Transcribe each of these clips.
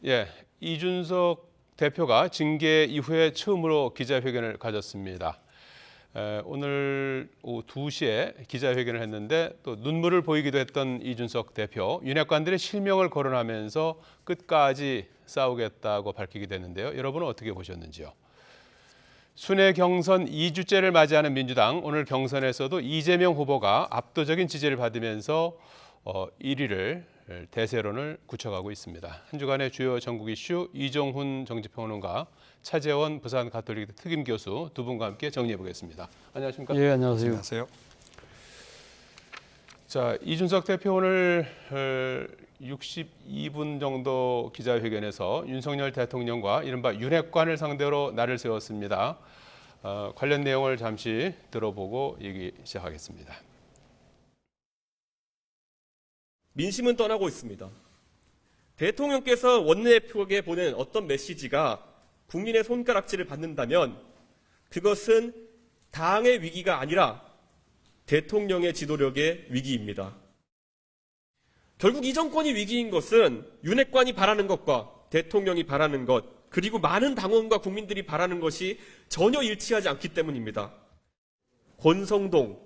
예, 이준석 대표가 징계 이후에 처음으로 기자회견을 가졌습니다. 오늘 오후 2시에 기자회견을 했는데 또 눈물을 보이기도 했던 이준석 대표, 윤핵관들의 실명을 거론하면서 끝까지 싸우겠다고 밝히기도 했는데요. 여러분은 어떻게 보셨는지요? 순회 경선 2주째를 맞이하는 민주당, 오늘 경선에서도 이재명 후보가 압도적인 지지를 받으면서 1위를 대세론을 굳혀가고 있습니다. 한 주간의 주요 전국 이슈 이종훈 정치평론가, 차재원 부산 가톨릭대 특임 교수 두 분과 함께 정리해 보겠습니다. 안녕하십니까? 예, 안녕하세요. 안녕하세요. 자, 이준석 대표 오늘 62분 정도 기자회견에서 윤석열 대통령과 이른바 윤핵관을 상대로 날을 세웠습니다. 관련 내용을 잠시 들어보고 얘기 시작하겠습니다. 민심은 떠나고 있습니다. 대통령께서 원내대표에게 보낸 어떤 메시지가 국민의 손가락질을 받는다면 그것은 당의 위기가 아니라 대통령의 지도력의 위기입니다. 결국 이 정권이 위기인 것은 윤핵관이 바라는 것과 대통령이 바라는 것, 그리고 많은 당원과 국민들이 바라는 것이 전혀 일치하지 않기 때문입니다. 권성동,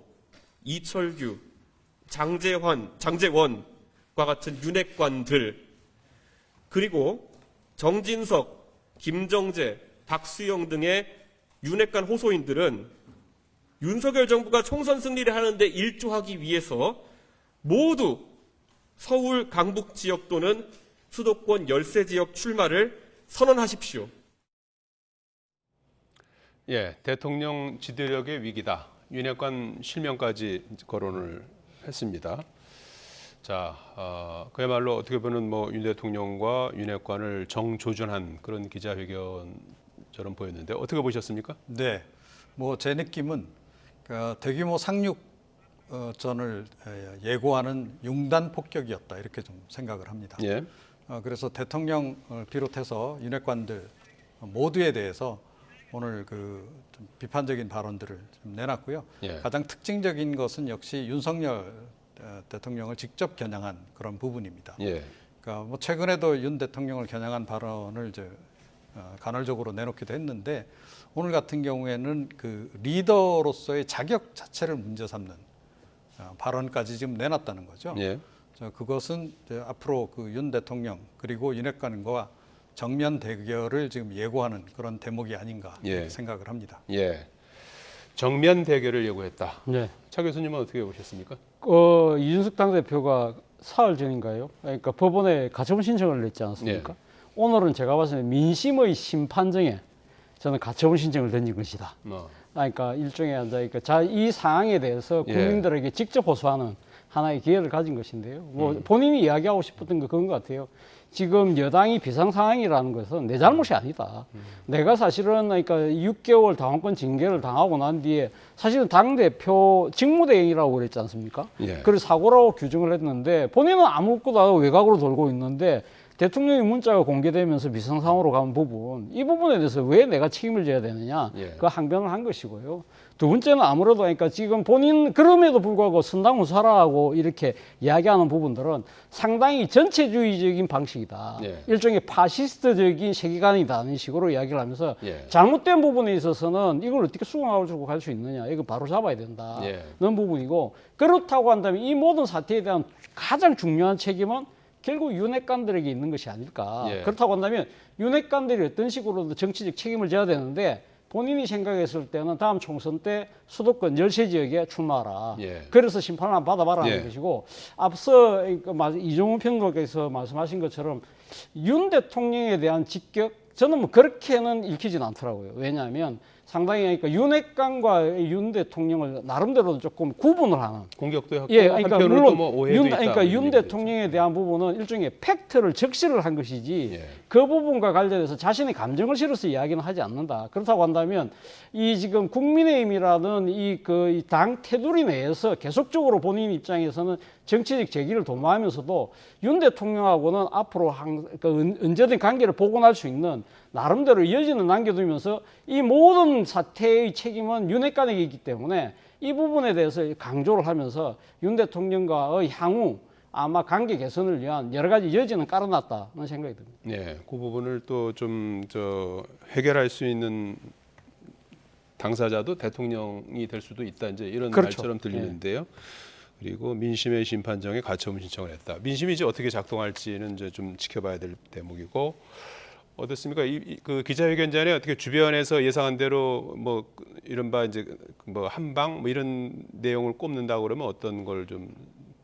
이철규, 장제원과 같은 윤핵관들, 그리고 정진석, 김정재, 박수영 등의 윤핵관 호소인들은 윤석열 정부가 총선 승리를 하는데 일조하기 위해서 모두 서울 강북 지역 또는 수도권 열세 지역 출마를 선언하십시오. 예, 대통령 지도력의 위기다. 윤핵관 실명까지 거론을 했습니다. 자, 그야말로 어떻게 보면 윤 대통령과 윤핵관을 정조준한 그런 기자회견처럼 보였는데 어떻게 보셨습니까? 네, 제 느낌은 대규모 상륙전을 예고하는 융단 폭격이었다 이렇게 좀 생각을 합니다. 예. 그래서 대통령을 비롯해서 윤핵관들 모두에 대해서 오늘 좀 비판적인 발언들을 좀 내놨고요. 예. 가장 특징적인 것은 역시 윤석열 대통령을 직접 겨냥한 그런 부분입니다. 예. 그러니까 최근에도 윤 대통령을 겨냥한 발언을 간헐적으로 내놓기도 했는데 오늘 같은 경우에는 그 리더로서의 자격 자체를 문제 삼는 발언까지 지금 내놨다는 거죠. 예. 그것은 앞으로 그 윤 대통령 그리고 윤핵관과 정면 대결을 지금 예고하는 그런 대목이 아닌가 예. 생각을 합니다. 예. 정면 대결을 예고했다. 네. 차 교수님은 어떻게 보셨습니까? 이준석 당대표가 사흘 전인가요? 그러니까 법원에 가처분 신청을 냈지 않습니까? 네. 오늘은 제가 봤을 때 민심의 심판정에 저는 가처분 신청을 던진 것이다. 그러니까 일종의 이 상황에 대해서 국민들에게 직접 호소하는 하나의 기회를 가진 것인데요. 본인이 이야기하고 싶었던 거 그런 것 같아요. 지금 여당이 비상 상황이라는 것은 내 잘못이 아니다. 내가 사실은 6개월 당원권 징계를 당하고 난 뒤에 사실은 당대표 직무대행이라고 그랬지 않습니까? 예. 그래서 사고라고 규정을 했는데 본인은 아무것도 안 하고 외곽으로 돌고 있는데 대통령의 문자가 공개되면서 비상상황으로 간 부분, 이 부분에 대해서 왜 내가 책임을 져야 되느냐, 예. 그 항변을 한 것이고요. 두 번째는 아무래도 지금 본인 그럼에도 불구하고 선당 후사라고 이렇게 이야기하는 부분들은 상당히 전체주의적인 방식이다. 예. 일종의 파시스트적인 세계관이다는 식으로 이야기를 하면서 예. 잘못된 부분에 있어서는 이걸 어떻게 수긍하고 갈 수 있느냐, 이거 바로 잡아야 된다는 예. 부분이고, 그렇다고 한다면 이 모든 사태에 대한 가장 중요한 책임은 결국 윤핵관들에게 있는 것이 아닐까. 예. 그렇다고 한다면 윤핵관들이 어떤 식으로든 정치적 책임을 져야 되는데 본인이 생각했을 때는 다음 총선 때 수도권 열세 지역에 출마하라. 예. 그래서 심판을 한번 받아봐라는 예. 것이고, 앞서 이종훈 평론가께서 말씀하신 것처럼 윤 대통령에 대한 직격, 저는 그렇게는 읽히진 않더라고요. 왜냐하면 상당히 윤핵관과 윤 대통령을 나름대로 조금 구분을 하는. 공격도 했고 그러니까 물론 오해도 있다. 윤 대통령에 대한 부분은 일종의 팩트를 적시를 한 것이지 예. 그 부분과 관련해서 자신의 감정을 실어서 이야기는 하지 않는다. 그렇다고 한다면 이 지금 국민의힘이라는 이 당 테두리 내에서 계속적으로 본인 입장에서는 정치적 제기를 도모하면서도 윤 대통령하고는 앞으로 언제든 관계를 복원할 수 있는 나름대로 여지는 남겨두면서 이 모든 사태의 책임은 윤핵관에게 있기 때문에 이 부분에 대해서 강조를 하면서 윤 대통령과의 향후 아마 관계 개선을 위한 여러 가지 여지는 깔아놨다는 생각이 듭니다. 네, 그 부분을 또 좀 해결할 수 있는 당사자도 대통령이 될 수도 있다, 이제 이런 그렇죠. 말처럼 들리는데요. 그리고 민심의 심판정에 가처분 신청을 했다. 민심이 이제 어떻게 작동할지는 이제 좀 지켜봐야 될 대목이고, 어떻습니까? 그 기자회견 전에 어떻게 주변에서 예상한 대로 뭐 이른바 이제 뭐 한방 뭐 이런 내용을 꼽는다고 그러면 어떤 걸 좀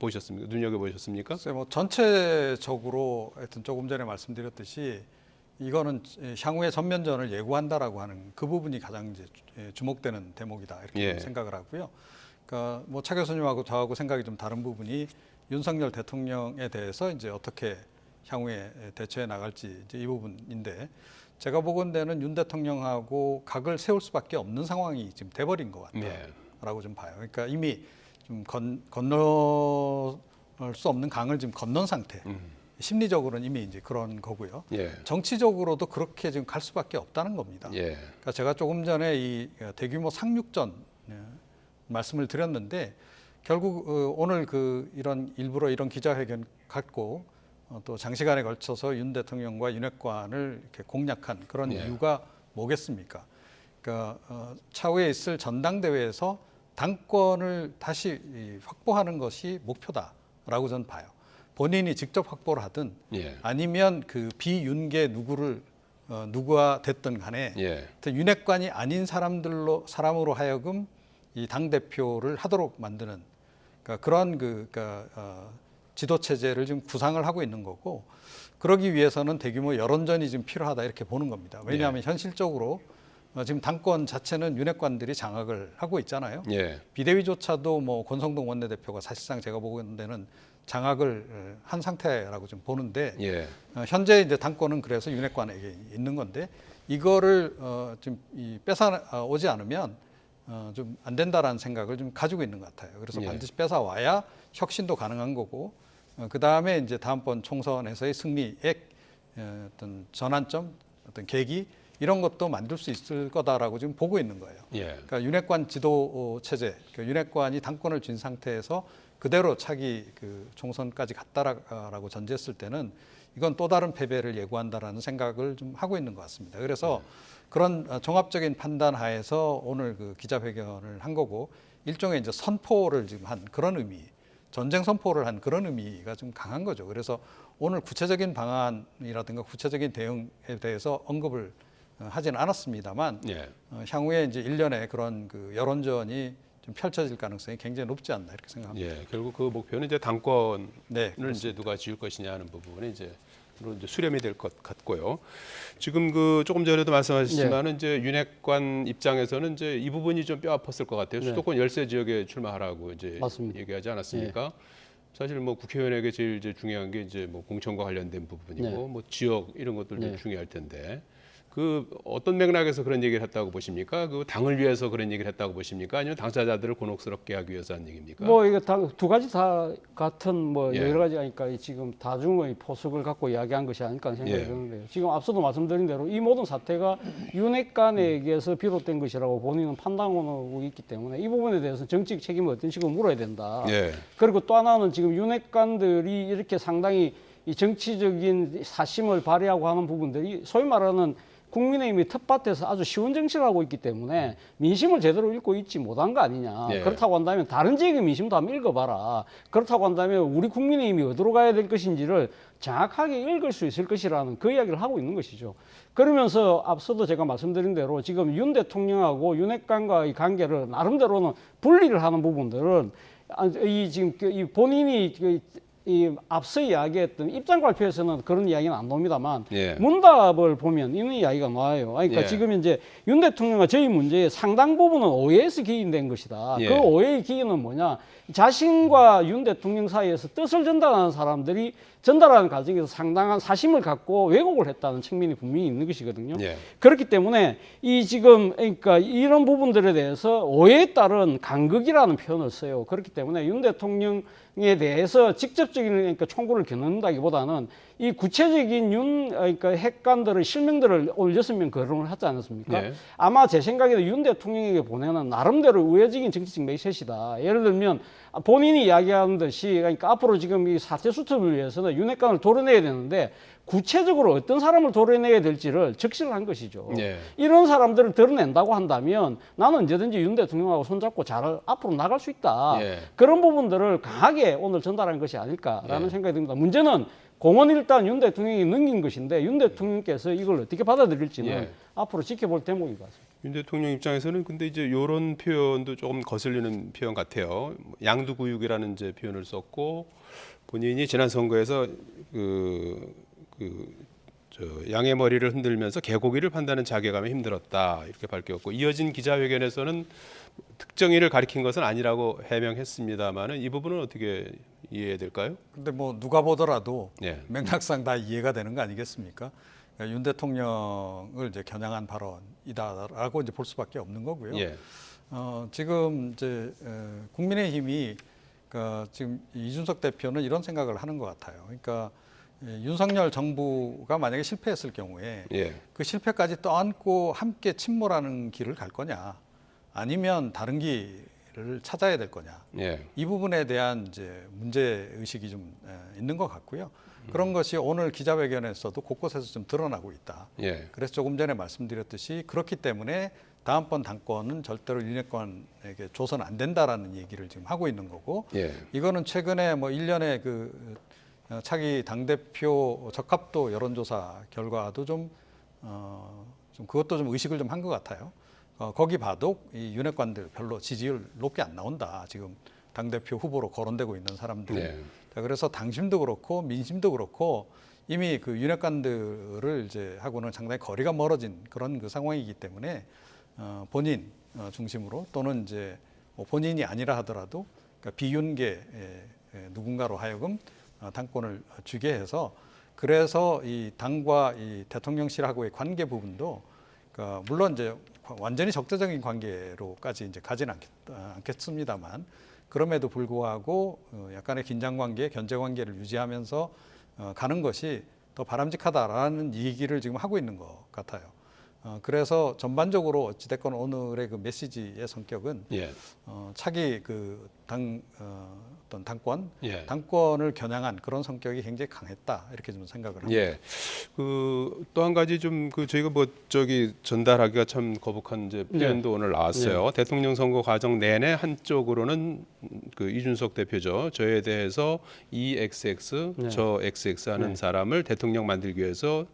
보셨습니까? 눈여겨 보셨습니까? 글쎄 뭐 전체적으로 하여튼 조금 전에 말씀드렸듯이 이거는 향후의 전면전을 예고한다라고 하는 그 부분이 가장 이제 주목되는 대목이다 이렇게 예. 생각을 하고요. 그러니까 뭐 차 교수님하고 저하고 생각이 좀 다른 부분이 윤석열 대통령에 대해서 이제 어떻게 향후에 대처해 나갈지 이제 이 부분인데, 제가 보건대는 윤 대통령하고 각을 세울 수밖에 없는 상황이 지금 돼버린 것 같다라고 좀 봐요. 그러니까 이미 좀 건널 수 없는 강을 지금 건넌 상태. 심리적으로는 이미 이제 그런 거고요. 예. 정치적으로도 그렇게 지금 갈 수밖에 없다는 겁니다. 예. 그러니까 제가 조금 전에 이 대규모 상륙전 말씀을 드렸는데, 결국 오늘 이런 일부러 이런 기자회견 갖고 또 장시간에 걸쳐서 윤 대통령과 윤핵관을 이렇게 공략한 그런 예. 이유가 뭐겠습니까? 그러니까 차후에 있을 전당대회에서 당권을 다시 확보하는 것이 목표다라고 저는 봐요. 본인이 직접 확보를 하든 예. 아니면 그 비윤계 누구가 됐든 간에 예. 윤핵관이 아닌 사람으로 하여금 이 당 대표를 하도록 만드는, 그러니까 그런 지도 체제를 지금 구상을 하고 있는 거고, 그러기 위해서는 대규모 여론전이 지금 필요하다 이렇게 보는 겁니다. 왜냐하면 현실적으로 지금 당권 자체는 윤핵관들이 장악을 하고 있잖아요. 예. 비대위조차도 뭐 권성동 원내대표가 사실상 제가 보는 데는 장악을 한 상태라고 좀 보는데, 예. 현재 이제 당권은 그래서 윤핵관에게 있는 건데, 이거를 좀 뺏어 오지 않으면 좀 안 된다라는 생각을 좀 가지고 있는 것 같아요. 그래서 예. 반드시 뺏어 와야 혁신도 가능한 거고, 그 다음에 이제 다음번 총선에서의 승리의 어떤 전환점, 어떤 계기 이런 것도 만들 수 있을 거다라고 지금 보고 있는 거예요. 예. 그러니까 윤핵관 지도 체제, 윤핵관이 당권을 쥔 상태에서 그대로 차기 총선까지 갔다라고 전제했을 때는 이건 또 다른 패배를 예고한다라는 생각을 좀 하고 있는 것 같습니다. 그래서 그런 종합적인 판단 하에서 오늘 기자회견을 한 거고, 일종의 이제 선포를 지금 한 그런 의미, 전쟁 선포를 한 그런 의미가 좀 강한 거죠. 그래서 오늘 구체적인 방안이라든가 구체적인 대응에 대해서 언급을 하지는 않았습니다만, 예. 향후에 이제 일련의 그런 여론전이 좀 펼쳐질 가능성이 굉장히 높지 않나 이렇게 생각합니다. 예. 결국 그 목표는 이제 당권을 네, 이제 누가 지을 것이냐 하는 부분이 이제 수렴이 될 것 같고요. 지금 조금 전에도 말씀하셨지만은 이제 윤핵관 입장에서는 이제 이 부분이 좀 뼈 아팠을 것 같아요. 네. 수도권 열세 지역에 출마하라고 이제 맞습니다. 얘기하지 않았습니까? 사실 뭐 국회의원에게 제일 이제 중요한 게 이제 뭐 공천과 관련된 부분이고 네. 뭐 지역 이런 것들도 네. 중요할 텐데, 어떤 맥락에서 그런 얘기를 했다고 보십니까? 당을 위해서 그런 얘기를 했다고 보십니까? 아니면 당사자들을 곤혹스럽게 하기 위해서 한 얘기입니까? 뭐 이거 두 가지 다 같은 뭐 예. 여러 가지 하니까 지금 다중의 포석을 갖고 이야기한 것이 아닐까 하는 생각이 예. 드는데요. 지금 앞서도 말씀드린 대로 이 모든 사태가 윤핵관에게서 비롯된 것이라고 본인은 판단하고 있기 때문에 이 부분에 대해서 정치적 책임을 어떤 식으로 물어야 된다. 예. 그리고 또 하나는 지금 윤핵관들이 이렇게 상당히 이 정치적인 사심을 발휘하고 하는 부분들이 소위 말하는 국민의힘이 텃밭에서 아주 쉬운 정치를 하고 있기 때문에 민심을 제대로 읽고 있지 못한 거 아니냐. 예. 그렇다고 한다면 다른 지역의 민심도 한번 읽어봐라. 그렇다고 한다면 우리 국민의힘이 어디로 가야 될 것인지를 정확하게 읽을 수 있을 것이라는 그 이야기를 하고 있는 것이죠. 그러면서 앞서도 제가 말씀드린 대로 지금 윤 대통령하고 윤핵관과의 관계를 나름대로는 분리를 하는 부분들은 이 본인이 이 앞서 이야기했던 입장 발표에서는 그런 이야기는 안 나옵니다만 예. 문답을 보면 이런 이야기가 나와요. 그러니까 예. 지금 이제 윤 대통령과 저희 문제의 상당 부분은 오해에서 기인된 것이다. 예. 그 오해의 기인은 뭐냐? 자신과 윤 대통령 사이에서 뜻을 전달하는 사람들이 전달하는 과정에서 상당한 사심을 갖고 왜곡을 했다는 측면이 분명히 있는 것이거든요. 예. 그렇기 때문에 그러니까 이런 부분들에 대해서 오해에 따른 간극이라는 표현을 써요. 그렇기 때문에 윤 대통령에 대해서 직접적인 그러니까 총구를 겨눈다기보다는 이 구체적인 그러니까 핵관들의 실명들을 오늘 6명 거론을 하지 않았습니까? 네. 아마 제 생각에도 윤 대통령에게 보내는 나름대로 우회적인 정치적 메시지다. 예를 들면 본인이 이야기하는 듯이 그러니까 앞으로 지금 이 사태 수습을 위해서는 윤핵관을 도려내야 되는데 구체적으로 어떤 사람을 도려내야 될지를 적시를 한 것이죠. 예. 이런 사람들을 드러낸다고 한다면 나는 언제든지 윤 대통령하고 손잡고 잘 앞으로 나갈 수 있다. 예. 그런 부분들을 강하게 오늘 전달한 것이 아닐까라는 예. 생각이 듭니다. 문제는 공은 일단 윤 대통령이 넘긴 것인데 윤 대통령께서 이걸 어떻게 받아들일지는 예. 앞으로 지켜볼 대목인 것 같습니다. 윤 대통령 입장에서는 근데 이제 이런 표현도 조금 거슬리는 표현 같아요. 양두구육이라는 이제 표현을 썼고 본인이 지난 선거에서 양의 머리를 흔들면서 개고기를 판다는 자괴감에 힘들었다 이렇게 밝혔고 이어진 기자회견에서는 특정인을 가리킨 것은 아니라고 해명했습니다만은 이 부분은 어떻게 이해될까요? 근데 뭐 누가 보더라도 예. 맥락상 다 이해가 되는 거 아니겠습니까? 그러니까 윤 대통령을 이제 겨냥한 발언이다라고 이제 볼 수밖에 없는 거고요. 예. 지금 이제 국민의힘이 지금 이준석 대표는 이런 생각을 하는 것 같아요. 그러니까 윤석열 정부가 만약에 실패했을 경우에 예. 그 실패까지 떠안고 함께 침몰하는 길을 갈 거냐, 아니면 다른 길을 찾아야 될 거냐. 예. 이 부분에 대한 이제 문제 의식이 좀 있는 것 같고요. 그런 것이 오늘 기자회견에서도 곳곳에서 좀 드러나고 있다. 예. 그래서 조금 전에 말씀드렸듯이 그렇기 때문에 다음번 당권은 절대로 윤핵관에게 줘서는 안 된다라는 얘기를 지금 하고 있는 거고, 예. 이거는 최근에 뭐 일련의 차기 당대표 적합도 여론조사 결과도 좀 그것도 좀 의식을 좀 한 것 같아요. 거기 봐도 이 윤핵관들 별로 지지율 높게 안 나온다. 지금 당대표 후보로 거론되고 있는 사람들. 네. 자, 그래서 당심도 그렇고 민심도 그렇고 이미 그 윤핵관들을 이제 하고는 상당히 거리가 멀어진 그런 그 상황이기 때문에 본인 중심으로 또는 이제 뭐 본인이 아니라 하더라도 그러니까 비윤계 누군가로 하여금 당권을 주게 해서 그래서 이 당과 이 대통령실하고의 관계 부분도 그러니까 물론 이제 완전히 적대적인 관계로까지 이제 가지는 않겠습니다만 그럼에도 불구하고 약간의 긴장 관계, 견제 관계를 유지하면서 가는 것이 더 바람직하다라는 얘기를 지금 하고 있는 것 같아요. 그래서 전반적으로 어찌됐건 오늘의 그 메시지의 성격은 예. 차기 어떤 당권, 예. 당권을 겨냥한 그런 성격이 굉장히 강했다 이렇게 좀 생각을 합니다. 예. 또 한 가지 좀 저희가 전달하기가 참 거북한 이제 표현도 오늘 나왔어요. 대통령 선거 과정 내내 한쪽으로는 그 이준석 대표죠. 저에 대해서 EXX, 저 XX 하는 사람을 대통령 만들기 위해서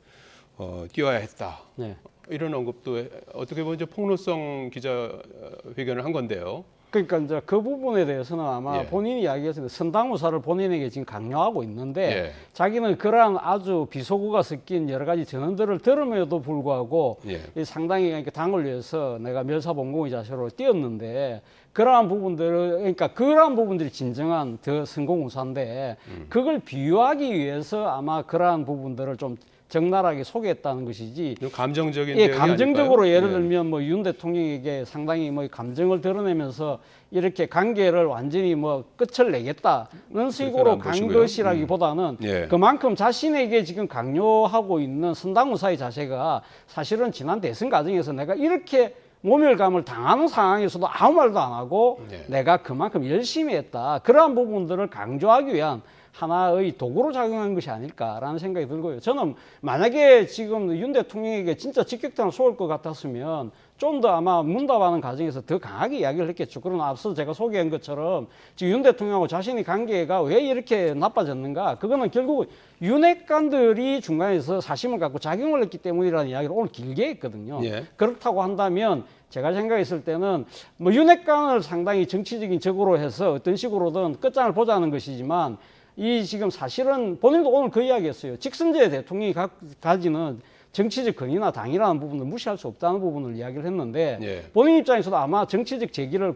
띄워야 했다. 네. 이런 언급도 어떻게 보면 이제 폭로성 기자회견을 한 건데요. 그러니까 이제 그 부분에 대해서는 아마 본인이 이야기했을 때 선당무사를 본인에게 지금 강요하고 있는데 자기는 그러한 아주 비속어가 섞인 여러 가지 전언들을 들음에도 불구하고 이 상당히 그러니까 당을 위해서 내가 멸사봉공의 자세로 뛰었는데 그러한 부분들이 진정한 더 성공우사인데 그걸 비유하기 위해서 아마 그러한 부분들을 좀 적나라하게 소개했다는 것이지. 감정적인 감정적으로 아닐까요? 예를 들면 뭐 윤 대통령에게 상당히 뭐 감정을 드러내면서 이렇게 관계를 완전히 뭐 끝을 내겠다는 식으로 간 것이라기보다는 그만큼 자신에게 지금 강요하고 있는 선당무사의 자세가 사실은 지난 대선 과정에서 내가 이렇게 모멸감을 당하는 상황에서도 아무 말도 안 하고 내가 그만큼 열심히 했다. 그러한 부분들을 강조하기 위한 하나의 도구로 작용한 것이 아닐까라는 생각이 들고요. 저는 만약에 지금 윤 대통령에게 진짜 직격탄을 쏘을 것 같았으면 좀 더 아마 문답하는 과정에서 더 강하게 이야기를 했겠죠. 그러나 앞서 제가 소개한 것처럼 지금 윤 대통령하고 자신의 관계가 왜 이렇게 나빠졌는가? 그거는 결국 윤핵관들이 중간에서 사심을 갖고 작용을 했기 때문이라는 이야기를 오늘 길게 했거든요. 그렇다고 한다면 제가 생각했을 때는 뭐 윤핵관을 상당히 정치적인 적으로 해서 어떤 식으로든 끝장을 보자는 것이지만 이 지금 사실은 본인도 오늘 그 이야기했어요. 직선제 대통령이 가지는 정치적 권위나 당이라는 부분을 무시할 수 없다는 부분을 이야기를 했는데 본인 입장에서도 아마 정치적 제기를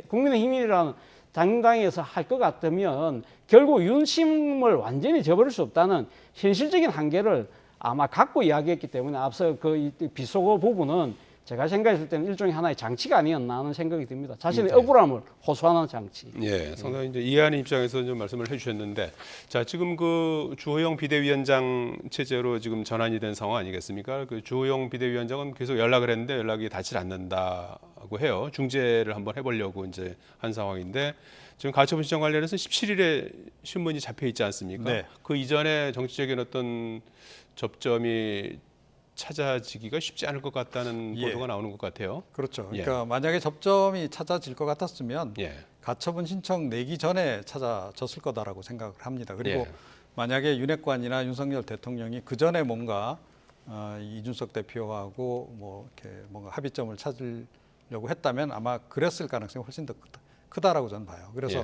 국민의힘이라는 당당에서 할 것 같으면 결국 윤심을 완전히 저버릴 수 없다는 현실적인 한계를 아마 갖고 이야기했기 때문에 앞서 그 비속어 부분은 제가 생각했을 때는 일종의 하나의 장치가 아니었나 하는 생각이 듭니다. 자신의 네. 억울함을 호소하는 장치. 예, 상당히 이제 이해하는 입장에서 좀 말씀을 해주셨는데, 자 지금 그 주호영 비대위원장 체제로 지금 전환이 된 상황 아니겠습니까? 그 주호영 비대위원장은 계속 연락을 했는데 연락이 닿지 않는다고 해요. 중재를 한번 해보려고 이제 한 상황인데 지금 가처분 신청 관련해서 17일에 신문이 잡혀 있지 않습니까? 네. 그 이전에 정치적인 어떤 접점이 찾아지기가 쉽지 않을 것 같다는 예. 보도가 나오는 것 같아요. 그렇죠. 예. 그러니까 만약에 접점이 찾아질 것 같았으면 예. 가처분 신청 내기 전에 찾아졌을 거다라고 생각을 합니다. 그리고 예. 만약에 윤핵관이나 윤석열 대통령이 그 전에 뭔가 이준석 대표하고 뭐 이렇게 뭔가 합의점을 찾으려고 했다면 아마 그랬을 가능성이 훨씬 더 크다라고 저는 봐요. 그래서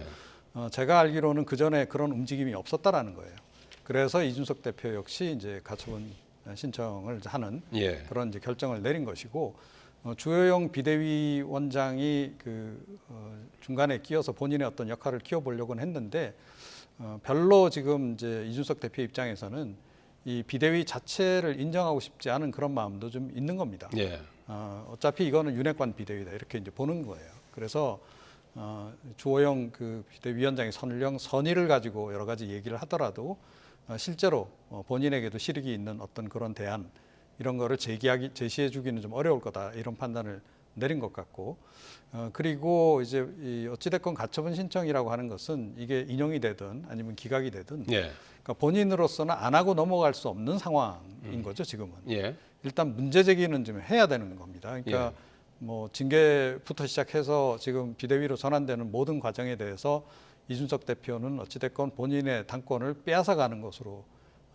제가 알기로는 그 전에 그런 움직임이 없었다라는 거예요. 그래서 이준석 대표 역시 이제 가처분 신청을 하는 예. 그런 이제 결정을 내린 것이고 주호영 비대위원장이 중간에 끼어서 본인의 어떤 역할을 키워보려고는 했는데 별로 지금 이제 이준석 대표 입장에서는 이 비대위 자체를 인정하고 싶지 않은 그런 마음도 좀 있는 겁니다. 예. 어차피 이거는 윤핵관 비대위다 이렇게 이제 보는 거예요. 그래서 주호영 그 비대위원장의 선의를 가지고 여러 가지 얘기를 하더라도 실제로 본인에게도 실익이 있는 어떤 그런 대안 이런 거를 제시해 주기는 좀 어려울 거다 이런 판단을 내린 것 같고 그리고 이제 어찌됐건 가처분 신청이라고 하는 것은 이게 인용이 되든 아니면 기각이 되든 예. 그러니까 본인으로서는 안 하고 넘어갈 수 없는 상황인 거죠 지금은. 예. 일단 문제 제기는 좀 해야 되는 겁니다. 그러니까 뭐 징계부터 시작해서 지금 비대위로 전환되는 모든 과정에 대해서 이준석 대표는 어찌됐건 본인의 당권을 빼앗아가는 것으로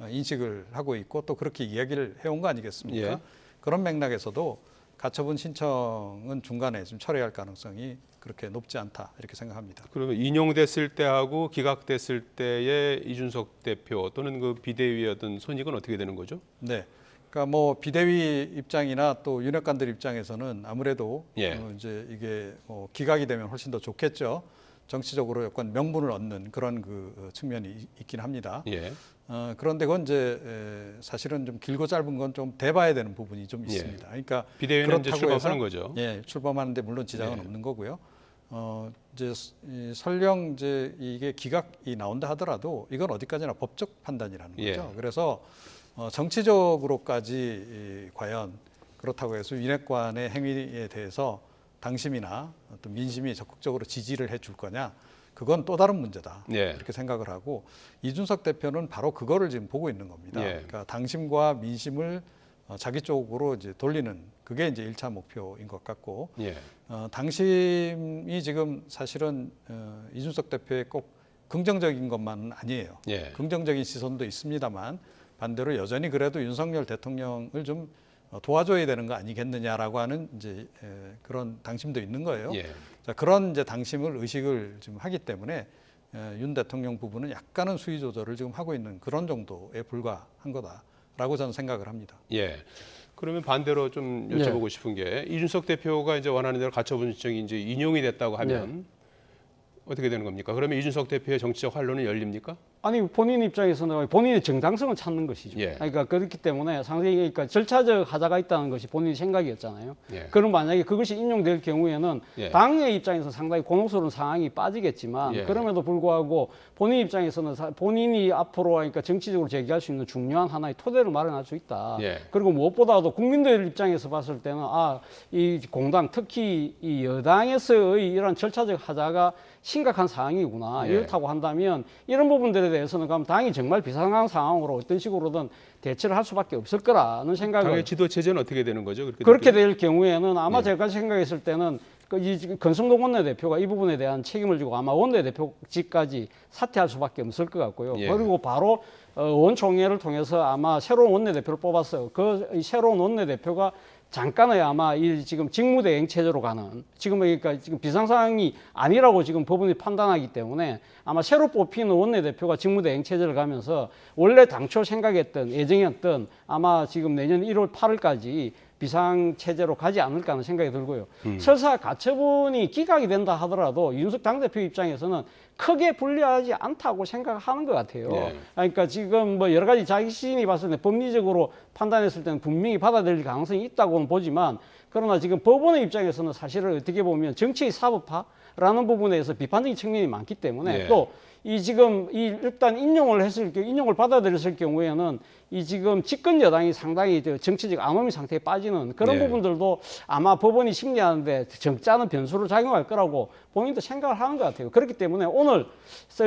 인식을 하고 있고 또 그렇게 이야기를 해온 거 아니겠습니까? 예. 그런 맥락에서도 가처분 신청은 중간에 좀 철회할 가능성이 그렇게 높지 않다 이렇게 생각합니다. 그러면 인용됐을 때하고 기각됐을 때의 이준석 대표 또는 그 비대위의 어떤 손익은 어떻게 되는 거죠? 네. 그러니까 뭐 비대위 입장이나 또 윤핵관들 입장에서는 아무래도 이제 이게 기각이 되면 훨씬 더 좋겠죠. 정치적으로 약간 명분을 얻는 그런 그 측면이 있긴 합니다. 예. 그런데 그건 이제 사실은 좀 길고 짧은 건 좀 대봐야 되는 부분이 좀 있습니다. 그러니까 비대위는 이제 그렇다고 출범하는 해서, 거죠. 예, 출범하는데 물론 지장은 없는 거고요. 이제 설령 이제 이게 기각이 나온다 하더라도 이건 어디까지나 법적 판단이라는 거죠. 그래서 정치적으로까지 과연 그렇다고 해서 윤핵관의 행위에 대해서 당심이나 또 민심이 적극적으로 지지를 해줄 거냐, 그건 또 다른 문제다. 이렇게 생각을 하고 이준석 대표는 바로 그거를 지금 보고 있는 겁니다. 그러니까 당심과 민심을 자기 쪽으로 이제 돌리는 그게 이제 1차 목표인 것 같고 당심이 지금 사실은 이준석 대표의 꼭 긍정적인 것만은 아니에요. 긍정적인 시선도 있습니다만 반대로 여전히 그래도 윤석열 대통령을 좀 도와줘야 되는 거 아니겠느냐라고 하는 이제 그런 당심도 있는 거예요. 자, 그런 이제 당심을 의식을 지금 하기 때문에 윤 대통령 부분은 약간은 수위 조절을 지금 하고 있는 그런 정도에 불과한 거다라고 저는 생각을 합니다. 그러면 반대로 좀 여쭤보고 싶은 게 이준석 대표가 이제 원하는 대로 가처분 신청이 이제 인용이 됐다고 하면 어떻게 되는 겁니까? 그러면 이준석 대표의 정치적 활로는 열립니까? 아니 본인 입장에서는 본인의 정당성을 찾는 것이죠. 그러니까 그렇기 때문에 상당히 그러니까 절차적 하자가 있다는 것이 본인의 생각이었잖아요. 그럼 만약에 그것이 인용될 경우에는 당의 입장에서 상당히 곤혹스러운 상황이 빠지겠지만 그럼에도 불구하고 본인 입장에서는 본인이 앞으로 그러니까 정치적으로 제기할 수 있는 중요한 하나의 토대를 마련할 수 있다. 그리고 무엇보다도 국민들 입장에서 봤을 때는 이 공당 특히 이 여당에서의 이런 절차적 하자가 심각한 상황이구나. 이렇다고 한다면 이런 부분들에 대해서는 그럼 당이 정말 비상한 상황으로 어떤 식으로든 대처를 할 수밖에 없을 거라는 생각을. 당의 지도 체제는 어떻게 되는 거죠? 그렇게 될 경우에는 아마 제가 생각했을 때는 이 권성동 원내대표가 이 부분에 대한 책임을 지고 아마 원내대표직까지 사퇴할 수밖에 없을 것 같고요. 그리고 바로 원총회를 통해서 아마 새로운 원내대표를 뽑았어요. 그 새로운 원내대표가 잠깐의 아마 이 지금 직무대행 체제로 가는 그러니까 지금 비상 상황이 아니라고 지금 법원이 판단하기 때문에 아마 새로 뽑히는 원내대표가 직무대행 체제를 가면서 원래 당초 생각했던 예정이었던 아마 지금 내년 1월 8일까지 비상 체제로 가지 않을까 하는 생각이 들고요. 설사 가처분이 기각이 된다 하더라도 윤석 당대표 입장에서는 크게 불리하지 않다고 생각하는 것 같아요. 예. 그러니까 지금 뭐 여러 가지 자신이 봤을 때 법리적으로 판단했을 때는 분명히 받아들일 가능성이 있다고는 보지만 그러나 지금 법원의 입장에서는 사실은 어떻게 보면 정치의 사법화라는 부분에서 비판적인 측면이 많기 때문에 예. 또 이 지금 이 일단 인용을 받아들였을 경우에는 이 지금 집권 여당이 상당히 정치적 안오미 상태에 빠지는 그런 예. 부분들도 아마 법원이 심리하는데 적잖은 변수로 작용할 거라고 본인도 생각을 하는 것 같아요. 그렇기 때문에 오늘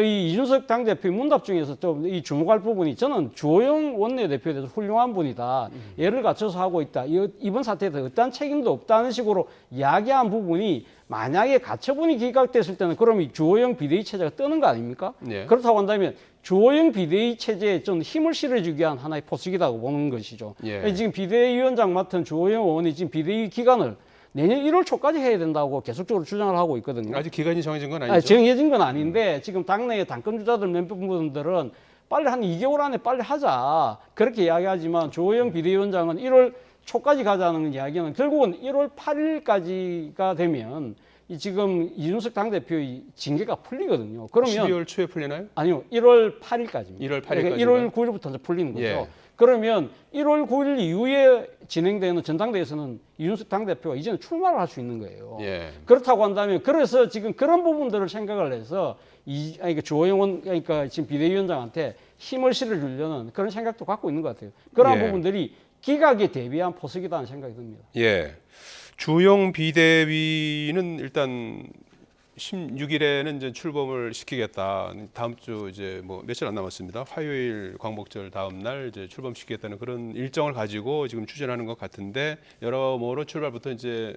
이 이준석 당대표의 문답 중에서 좀 이 주목할 부분이 저는 주호영 원내대표에 대해서 훌륭한 분이다. 예를 갖춰서 하고 있다. 이번 사태에 대해서 어떠한 책임도 없다는 식으로 이야기한 부분이 만약에 가처분이 기각됐을 때는 그럼 이 주호영 비대위 체제가 뜨는 거 아닙니까? 예. 그렇다고 한다면 주호영 비대위 체제에 좀 힘을 실어주기 위한 하나의 포석이라고 보는 것이죠. 예. 지금 비대위원장 맡은 주호영 의원이 지금 비대위 기간을 내년 1월 초까지 해야 된다고 계속적으로 주장을 하고 있거든요. 아직 기간이 정해진 건 아니죠? 정해진 건 아닌데 지금 당내의 당권 주자들 몇 분들은 빨리 한 2개월 안에 빨리 하자 그렇게 이야기하지만 주호영 비대위원장은 1월 초까지 가자는 이야기는 결국은 1월 8일까지가 되면 이 지금 이준석 당대표의 징계가 풀리거든요. 그러면 12월 초에 풀리나요? 아니요, 1월 8일까지입니다. 1월 8일까지. 그러니까 1월 9일부터 이제 풀리는 거죠. 예. 그러면 1월 9일 이후에 진행되는 전당대회에서는 이준석 당대표가 이제는 출마를 할 수 있는 거예요. 예. 그렇다고 한다면 그래서 지금 그런 부분들을 생각을 해서 그러니까 주호영 그러니까 지금 비대위원장한테 힘을 실어주려는 그런 생각도 갖고 있는 것 같아요. 그런 예. 부분들이 기각에 대비한 포석이라는 생각이 듭니다. 예. 주호영 비대위는 일단 16일에는 이제 출범을 시키겠다. 다음 주 이제 뭐 며칠 안 남았습니다. 화요일 광복절 다음 날 이제 출범시키겠다는 그런 일정을 가지고 지금 추진하는 것 같은데 여러모로 출발부터 이제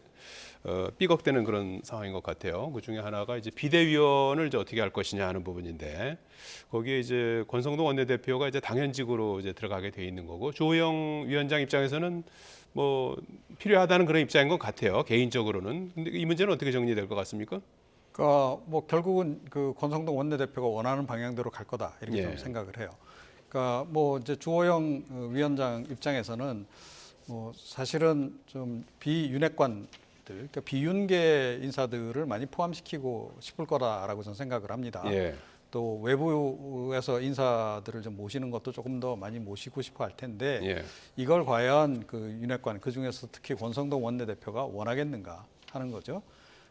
삐걱대는 그런 상황인 것 같아요. 그 중에 하나가 이제 비대위원을 이제 어떻게 할 것이냐 하는 부분인데 거기에 이제 권성동 원내대표가 이제 당연직으로 이제 들어가게 돼 있는 거고 주호영 위원장 입장에서는 뭐 필요하다는 그런 입장인 것 같아요. 개인적으로는. 근데 이 문제는 어떻게 정리될 것 같습니까? 그러니까 뭐 결국은 그 권성동 원내대표가 원하는 방향대로 갈 거다 이렇게 예. 좀 생각을 해요. 그러니까 뭐 이제 주호영 위원장 입장에서는 뭐 사실은 좀 비윤핵관들, 그러니까 비윤계 인사들을 많이 포함시키고 싶을 거다라고 저는 생각을 합니다. 예. 또 외부에서 인사들을 좀 모시는 것도 조금 더 많이 모시고 싶어 할 텐데 예. 이걸 과연 그 윤핵관 그 중에서 특히 권성동 원내대표가 원하겠는가 하는 거죠.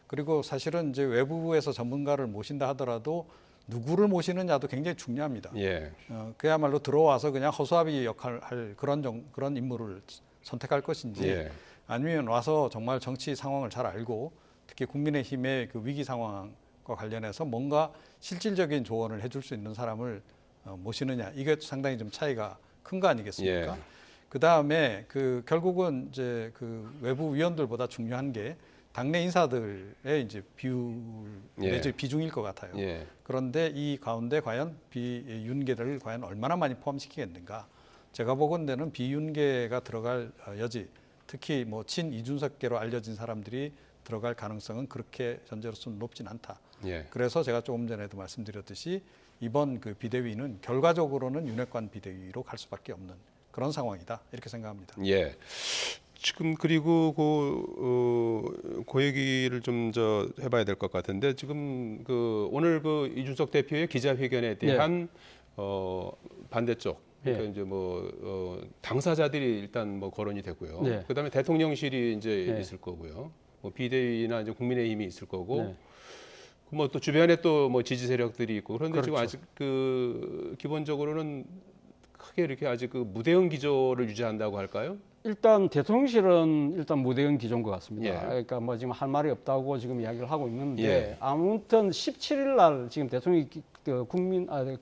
그리고 사실은 이제 외부에서 전문가를 모신다 하더라도 누구를 모시느냐도 굉장히 중요합니다. 예. 그야말로 들어와서 그냥 허수아비 역할을 할 그런 인물을 선택할 것인지 예. 아니면 와서 정말 정치 상황을 잘 알고 특히 국민의힘의 그 위기 상황과 관련해서 뭔가 실질적인 조언을 해줄 수 있는 사람을 모시느냐 이게 상당히 좀 차이가 큰 거 아니겠습니까? 예. 그 다음에 그 결국은 이제 그 외부 위원들보다 중요한 게 당내 인사들의 이제 비율 내지 비중일 것 같아요. 예. 그런데 이 가운데 과연 비윤계를 과연 얼마나 많이 포함시키겠는가? 제가 보건대는 비윤계가 들어갈 여지, 특히 뭐 친 이준석계로 알려진 사람들이 들어갈 가능성은 그렇게 현재로서는 높진 않다. 예. 그래서 제가 조금 전에도 말씀드렸듯이 이번 그 비대위는 결과적으로는 윤핵관 비대위로 갈 수밖에 없는 그런 상황이다 이렇게 생각합니다. 예. 지금 그리고 그 얘기를 좀 해봐야 될 것 같은데 지금 그 오늘 그 이준석 대표의 기자회견에 대한 반대쪽 그러니까 이제 뭐 당사자들이 일단 뭐 거론이 되고요. 네. 그다음에 대통령실이 이제 있을 거고요. 뭐 비대위나 이제 국민의힘이 있을 거고. 뭐 또 주변에 또 뭐 지지 세력들이 있고 그런데 그렇죠. 지금 아직 그 기본적으로는 크게 이렇게 아직 그 무대응 기조를 유지한다고 할까요? 일단 대통령실은 일단 무대응 기조인 것 같습니다. 예. 그러니까 뭐 지금 할 말이 없다고 지금 이야기를 하고 있는데 예. 아무튼 17일 날 지금 대통령이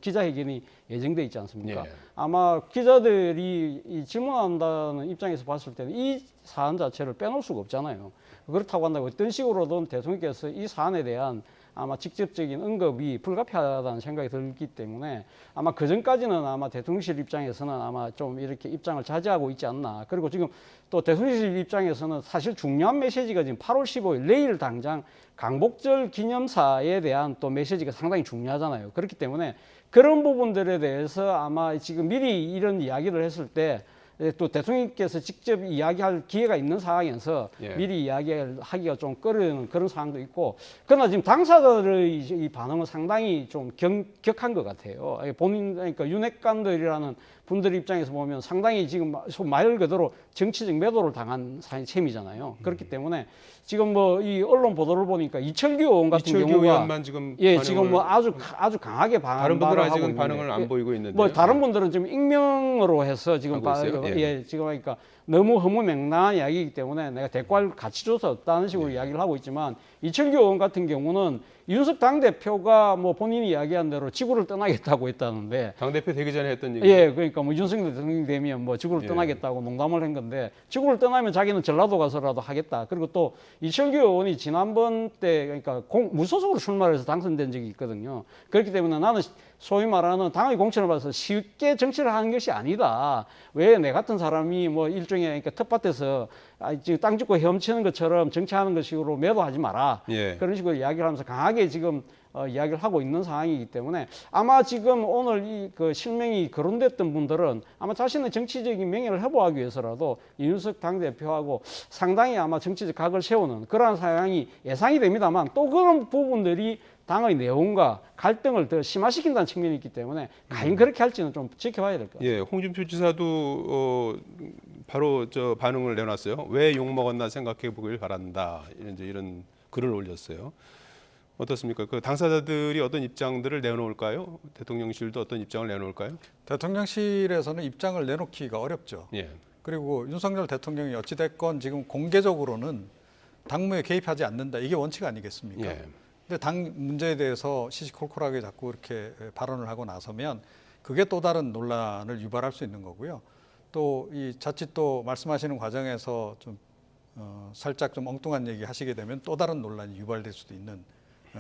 기자회견이 예정돼 있지 않습니까? 예. 아마 기자들이 이 질문한다는 입장에서 봤을 때는 이 사안 자체를 빼놓을 수가 없잖아요. 그렇다고 한다면 어떤 식으로든 대통령께서 이 사안에 대한 아마 직접적인 언급이 불가피하다는 생각이 들기 때문에 아마 그 전까지는 아마 대통령실 입장에서는 아마 좀 이렇게 입장을 자제하고 있지 않나. 그리고 지금 또 대통령실 입장에서는 사실 중요한 메시지가 지금 8월 15일 내일 당장 광복절 기념사에 대한 또 메시지가 상당히 중요하잖아요. 그렇기 때문에 그런 부분들에 대해서 아마 지금 미리 이런 이야기를 했을 때 또 대통령께서 직접 이야기할 기회가 있는 상황에서 예. 미리 이야기하기가 좀 꺼리는 그런 상황도 있고, 그러나 지금 당사자들의 이 반응은 상당히 좀 격한 것 같아요. 그러니까 윤핵관들이라는 분들 입장에서 보면 상당히 지금 말 그대로 정치적 매도를 당한 셈이잖아요. 그렇기 때문에 지금 뭐 이 언론 보도를 보니까 이철규 의원 같은 이철규 경우가 의원만 지금 지금 뭐 아주 강하게 다른 분들은 반발을 하고 아직은 있는데, 반응을 안 보이고 있는데 뭐 다른 분들은 지금 익명으로 해서 지금 하고 있어요? 지금 그러니까 너무 허무맹랑한 이야기이기 때문에 내가 대꾸할 가치조차 없다는 식으로 이야기를 하고 있지만, 이철규 의원 같은 경우는 윤석 당대표가 뭐 본인이 이야기한 대로 지구를 떠나겠다고 했다는데, 당대표 되기 전에 했던 얘기. 예, 그러니까 뭐 윤석열 대통령이 되면 뭐 지구를 예. 떠나겠다고 농담을 한 건데, 지구를 떠나면 자기는 전라도 가서라도 하겠다. 그리고 또 이철규 의원이 지난번 때 그러니까 무소속으로 출마를 해서 당선된 적이 있거든요. 그렇기 때문에 나는 소위 말하는 당의 공천을 받아서 쉽게 정치를 하는 것이 아니다. 왜 내 같은 사람이 뭐 일종의 그러니까 텃밭에서 지금 땅 짓고 헤엄치는 것처럼 정치하는 것식으로 매도하지 마라. 예. 그런 식으로 이야기를 하면서 강하게 지금 이야기를 하고 있는 상황이기 때문에, 아마 지금 오늘 이 그 실명이 거론됐던 분들은 아마 자신의 정치적인 명예를 회복하기 위해서라도 이준석 당대표하고 상당히 아마 정치적 각을 세우는 그러한 상황이 예상이 됩니다만, 또 그런 부분들이 당의 내용과 갈등을 더 심화시킨다는 측면이 있기 때문에 과연 그렇게 할지는 좀 지켜봐야 될 것 같아요. 예, 홍준표 지사도 바로 저 반응을 내놨어요. 왜 욕 먹었나 생각해 보길 바란다. 이런 글을 올렸어요. 어떻습니까? 그 당사자들이 어떤 입장들을 내놓을까요? 대통령실도 어떤 입장을 내놓을까요? 대통령실에서는 입장을 내놓기가 어렵죠. 예. 그리고 윤석열 대통령이 어찌됐건 지금 공개적으로는 당무에 개입하지 않는다. 이게 원칙 아니겠습니까? 예. 근데 당 문제에 대해서 시시콜콜하게 자꾸 이렇게 발언을 하고 나서면 그게 또 다른 논란을 유발할 수 있는 거고요. 또 이 자칫 또 말씀하시는 과정에서 좀 살짝 좀 엉뚱한 얘기 하시게 되면 또 다른 논란이 유발될 수도 있는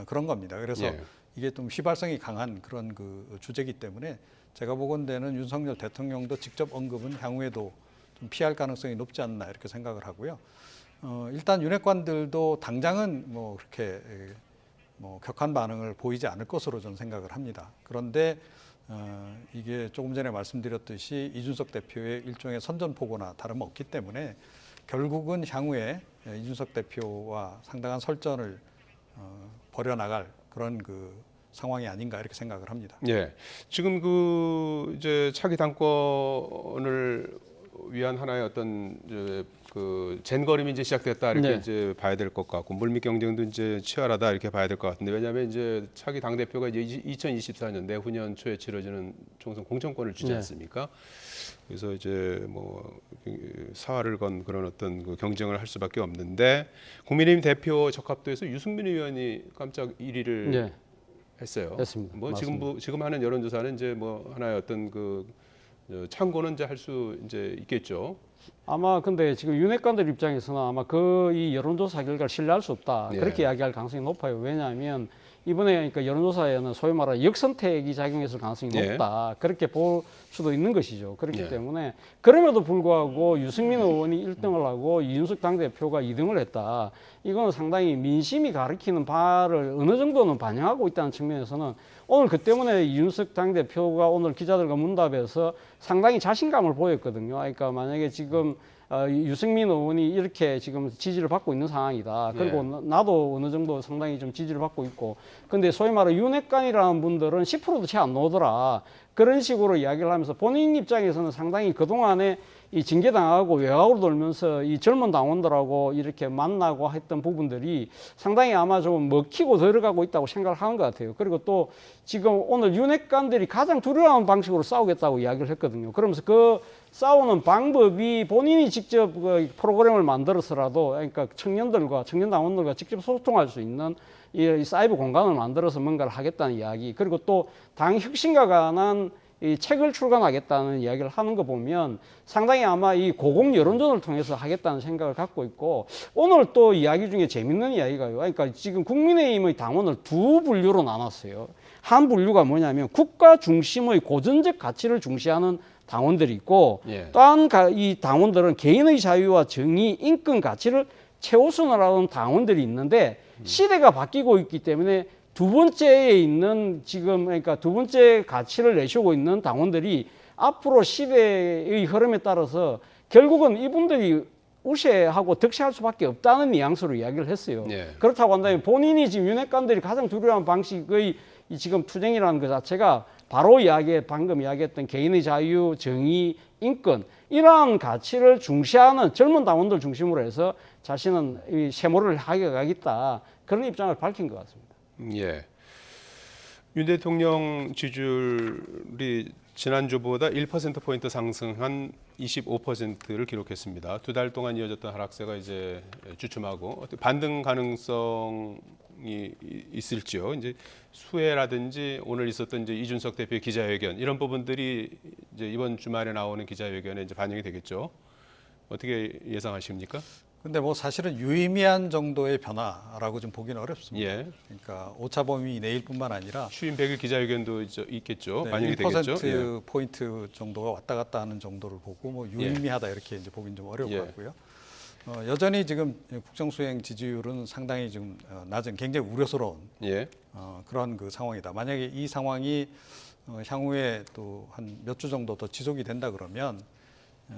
그런 겁니다. 그래서 예. 이게 좀 휘발성이 강한 그런 그 주제이기 때문에 제가 보건대는 윤석열 대통령도 직접 언급은 향후에도 좀 피할 가능성이 높지 않나 이렇게 생각을 하고요. 일단 윤핵관들도 당장은 뭐 그렇게 뭐 격한 반응을 보이지 않을 것으로 저는 생각을 합니다. 그런데 이게 조금 전에 말씀드렸듯이 이준석 대표의 일종의 선전포고나 다름없기 때문에 결국은 향후에 이준석 대표와 상당한 설전을 벌여나갈 그런 그 상황이 아닌가 이렇게 생각을 합니다. 예. 지금 그 이제 차기 당권을 위한 하나의 어떤 그 젠걸음이 이제 시작됐다 이렇게 네. 이제 봐야 될 것 같고, 물밑 경쟁도 이제 치열하다 이렇게 봐야 될 것 같은데, 왜냐하면 이제 차기 당 대표가 이제 2024년 내후년 초에 치러지는 총선 공천권을 주지 네. 않습니까? 그래서 이제 뭐 사활을 건 그런 어떤 그 경쟁을 할 수밖에 없는데, 국민의힘 대표 적합도에서 유승민 의원이 깜짝 1위를 네. 했어요. 했습니다. 뭐 맞습니다. 지금 하는 여론조사는 이제 뭐 하나의 어떤 그 참고는 이제 할 수 이제 있겠죠. 아마 근데 지금 윤핵관들 입장에서는 아마 그 이 여론조사 결과를 신뢰할 수 없다. 예. 그렇게 이야기할 가능성이 높아요. 왜냐하면 이번에 그러니까 여론조사에는 소위 말하는 역선택이 작용했을 가능성이 예. 높다. 그렇게 볼 수도 있는 것이죠. 그렇기 예. 때문에 그럼에도 불구하고 유승민 의원이 1등을 하고 이준석 당대표가 2등을 했다. 이거는 상당히 민심이 가리키는 바를 어느 정도는 반영하고 있다는 측면에서는 오늘 그 때문에 이준석 당대표가 오늘 기자들과 문답에서 상당히 자신감을 보였거든요. 그러니까 만약에 지금 유승민 의원이 이렇게 지금 지지를 받고 있는 상황이다. 그리고 나도 어느 정도 상당히 좀 지지를 받고 있고, 근데 소위 말하는 윤핵관이라는 분들은 10%도 채 안 나오더라. 그런 식으로 이야기를 하면서 본인 입장에서는 상당히 그동안에 이 징계당하고 외곽으로 돌면서 이 젊은 당원들하고 이렇게 만나고 했던 부분들이 상당히 아마 좀 먹히고 들어가고 있다고 생각을 하는 것 같아요. 그리고 또 지금 오늘 윤핵관들이 가장 두려워하는 방식으로 싸우겠다고 이야기를 했거든요. 그러면서 그 싸우는 방법이 본인이 직접 그 프로그램을 만들어서라도, 그러니까 청년들과 청년 당원들과 직접 소통할 수 있는 이 사이버 공간을 만들어서 뭔가를 하겠다는 이야기, 그리고 또 당 혁신과 관한 이 책을 출간하겠다는 이야기를 하는 거 보면 상당히 아마 이 고공 여론전을 통해서 하겠다는 생각을 갖고 있고, 오늘 또 이야기 중에 재밌는 이야기가요. 그러니까 지금 국민의힘의 당원을 두 분류로 나눴어요. 한 분류가 뭐냐면 국가 중심의 고전적 가치를 중시하는 당원들이 있고, 예. 또한 이 당원들은 개인의 자유와 정의, 인권 가치를 최우선으로 하는 당원들이 있는데, 시대가 바뀌고 있기 때문에 두 번째에 있는 지금 그러니까 두 번째 가치를 내세우고 있는 당원들이 앞으로 시대의 흐름에 따라서 결국은 이분들이 우세하고 득세할 수밖에 없다는 뉘앙스로 이야기를 했어요. 예. 그렇다고 한다면 본인이 지금 윤핵관들이 가장 두려워하는 방식의 이 지금 투쟁이라는 것 자체가 바로 방금 이야기했던 개인의 자유, 정의, 인권 이러한 가치를 중시하는 젊은 당원들 중심으로 해서 자신은 이 세모를 하겠다 그런 입장을 밝힌 것 같습니다. 예. 윤 대통령 지지율이 지난주보다 1%포인트 상승한 25%를 기록했습니다. 2달 동안 이어졌던 하락세가 이제 주춤하고 어떻게 반등 가능성이 있을지요. 이제 수혜라든지 오늘 있었던 이제 이준석 대표의 기자회견 이런 부분들이 이제 이번 주말에 나오는 기자회견에 이제 반영이 되겠죠. 어떻게 예상하십니까? 근데 뭐 사실은 유의미한 정도의 변화라고 좀 보기는 어렵습니다. 예. 그러니까 오차범위 내일뿐만 아니라 취임 100일 기자회견도 있겠죠. 네, 반영이 1% 되겠죠. 예. 포인트 정도가 왔다 갔다 하는 정도를 보고 뭐 유의미하다 이렇게 이제 보긴 좀 어려울 예. 것 같고요. 여전히 지금 국정수행 지지율은 상당히 좀 낮은 굉장히 우려스러운 예. 그런 그 상황이다. 만약에 이 상황이 향후에 또 한 몇 주 정도 더 지속이 된다 그러면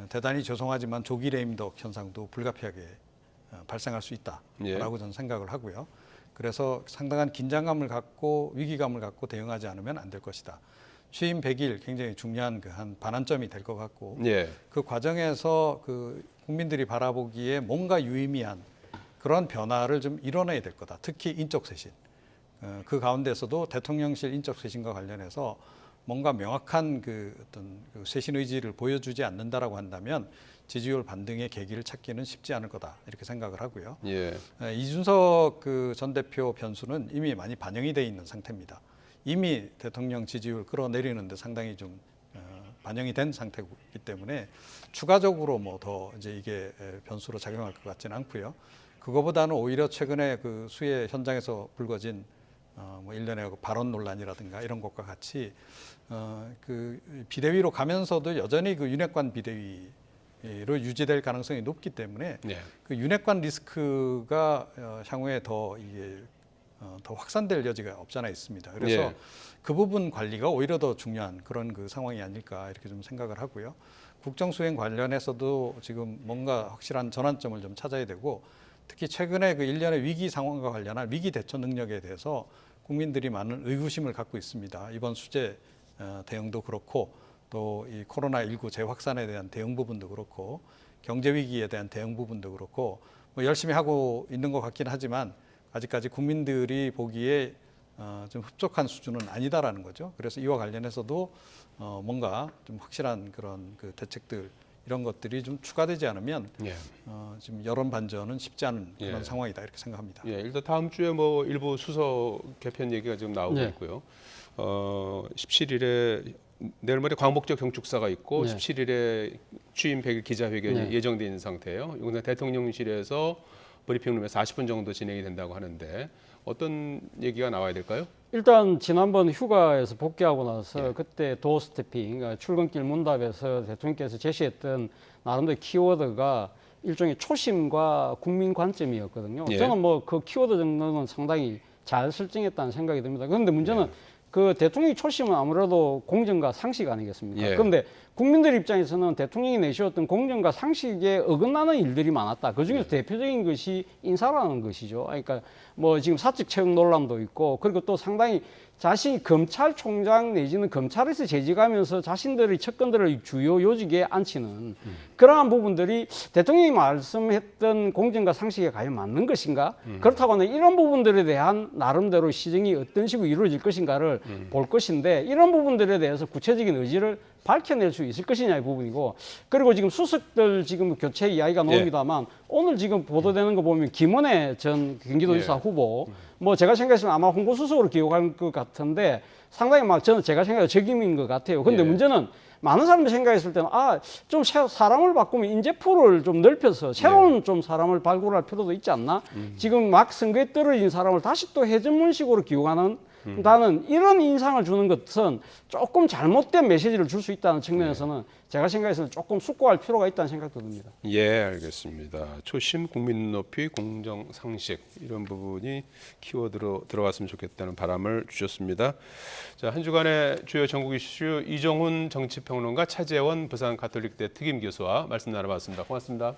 대단히 죄송하지만 조기 레임덕 현상도 불가피하게 발생할 수 있다라고 저는 생각을 하고요. 그래서 상당한 긴장감을 갖고 위기감을 갖고 대응하지 않으면 안 될 것이다. 취임 100일 굉장히 중요한 그 한 반환점이 될 것 같고 예. 그 과정에서 그 국민들이 바라보기에 뭔가 유의미한 그런 변화를 좀 이뤄내야 될 거다. 특히 인적 쇄신. 그 가운데서도 대통령실 인적 쇄신과 관련해서 뭔가 명확한 그 어떤 그 쇄신 의지를 보여주지 않는다라고 한다면 지지율 반등의 계기를 찾기는 쉽지 않을 거다 이렇게 생각을 하고요. 예. 이준석 그 전 대표 변수는 이미 많이 반영이 돼 있는 상태입니다. 이미 대통령 지지율 끌어내리는데 상당히 좀 반영이 된 상태이기 때문에 추가적으로 뭐 더 이제 이게 변수로 작용할 것 같지는 않고요. 그거보다는 오히려 최근에 그 수해 현장에서 불거진 뭐 일련의 발언 논란이라든가 이런 것과 같이 그 비대위로 가면서도 여전히 그 윤핵관 비대위로 유지될 가능성이 높기 때문에 네. 그 윤핵관 리스크가 향후에 더 이게 더 확산될 여지가 없잖아 있습니다. 그래서 예. 그 부분 관리가 오히려 더 중요한 그런 그 상황이 아닐까 이렇게 좀 생각을 하고요. 국정 수행 관련해서도 지금 뭔가 확실한 전환점을 좀 찾아야 되고 특히 최근에 그 일련의 위기 상황과 관련한 위기 대처 능력에 대해서 국민들이 많은 의구심을 갖고 있습니다. 이번 수재 대응도 그렇고 또 이 코로나19 재확산에 대한 대응 부분도 그렇고 경제 위기에 대한 대응 부분도 그렇고 뭐 열심히 하고 있는 것 같긴 하지만 아직까지 국민들이 보기에 좀 흡족한 수준은 아니다라는 거죠. 그래서 이와 관련해서도 뭔가 좀 확실한 그런 그 대책들 이런 것들이 좀 추가되지 않으면 예. 지금 여론 반전은 쉽지 않은 그런 예. 상황이다 이렇게 생각합니다. 예, 일단 다음 주에 뭐 일부 수서 개편 얘기가 지금 나오고 네. 있고요. 17일에 내일 모레 광복절 경축사가 있고 네. 17일에 취임 100일 기자회견이 네. 예정돼 있는 상태예요. 이번에 대통령실에서 브리핑룸에서 40분 정도 진행이 된다고 하는데 어떤 얘기가 나와야 될까요? 일단 지난번 휴가에서 복귀하고 나서 예. 그때 도어 스태핑, 그러니까 출근길 문답에서 대통령께서 제시했던 나름대로 키워드가 일종의 초심과 국민 관점이었거든요. 예. 저는 뭐 그 키워드 정도는 상당히 잘 설정했다는 생각이 듭니다. 그런데 문제는 그 대통령의 초심은 아무래도 공정과 상식 아니겠습니까? 예. 그런데 국민들 입장에서는 대통령이 내세웠던 공정과 상식에 어긋나는 일들이 많았다. 그중에서 대표적인 것이 인사라는 것이죠. 그러니까 뭐 지금 사측 채용 논란도 있고 그리고 또 상당히 자신이 검찰총장 내지는 검찰에서 재직하면서 자신들의 측근들을 주요 요직에 앉히는 그러한 부분들이 대통령이 말씀했던 공정과 상식에 과연 맞는 것인가? 그렇다고 하면 이런 부분들에 대한 나름대로 시정이 어떤 식으로 이루어질 것인가를 볼 것인데 이런 부분들에 대해서 구체적인 의지를 밝혀낼 수 있을 것이냐의 부분이고 그리고 지금 수석들 지금 교체 이야기가 나옵니다만 오늘 지금 보도되는 거 보면 김은혜 전 경기도지사 후보 뭐 제가 생각했을 때 아마 홍보수석으로 기억할 것 같은데 상당히 막 저는 제가 생각해 적임인 것 같아요. 근데 문제는 많은 사람들이 생각했을 때는 좀 사람을 바꾸면 인재풀을 좀 넓혀서 새로운 좀 사람을 발굴할 필요도 있지 않나? 지금 막 선거에 떨어진 사람을 다시 또 해전문식으로 기용하는 나는 이런 인상을 주는 것은 조금 잘못된 메시지를 줄 수 있다는 측면에서는 제가 생각해서 조금 숙고할 필요가 있다는 생각도 듭니다. 예, 알겠습니다. 초심, 국민 높이, 공정, 상식 이런 부분이 키워드로 들어갔으면 좋겠다는 바람을 주셨습니다. 자, 한 주간의 주요 전국 이슈 이종훈 정치평론가, 차재원 부산 가톨릭대 특임 교수와 말씀 나눠봤습니다. 고맙습니다.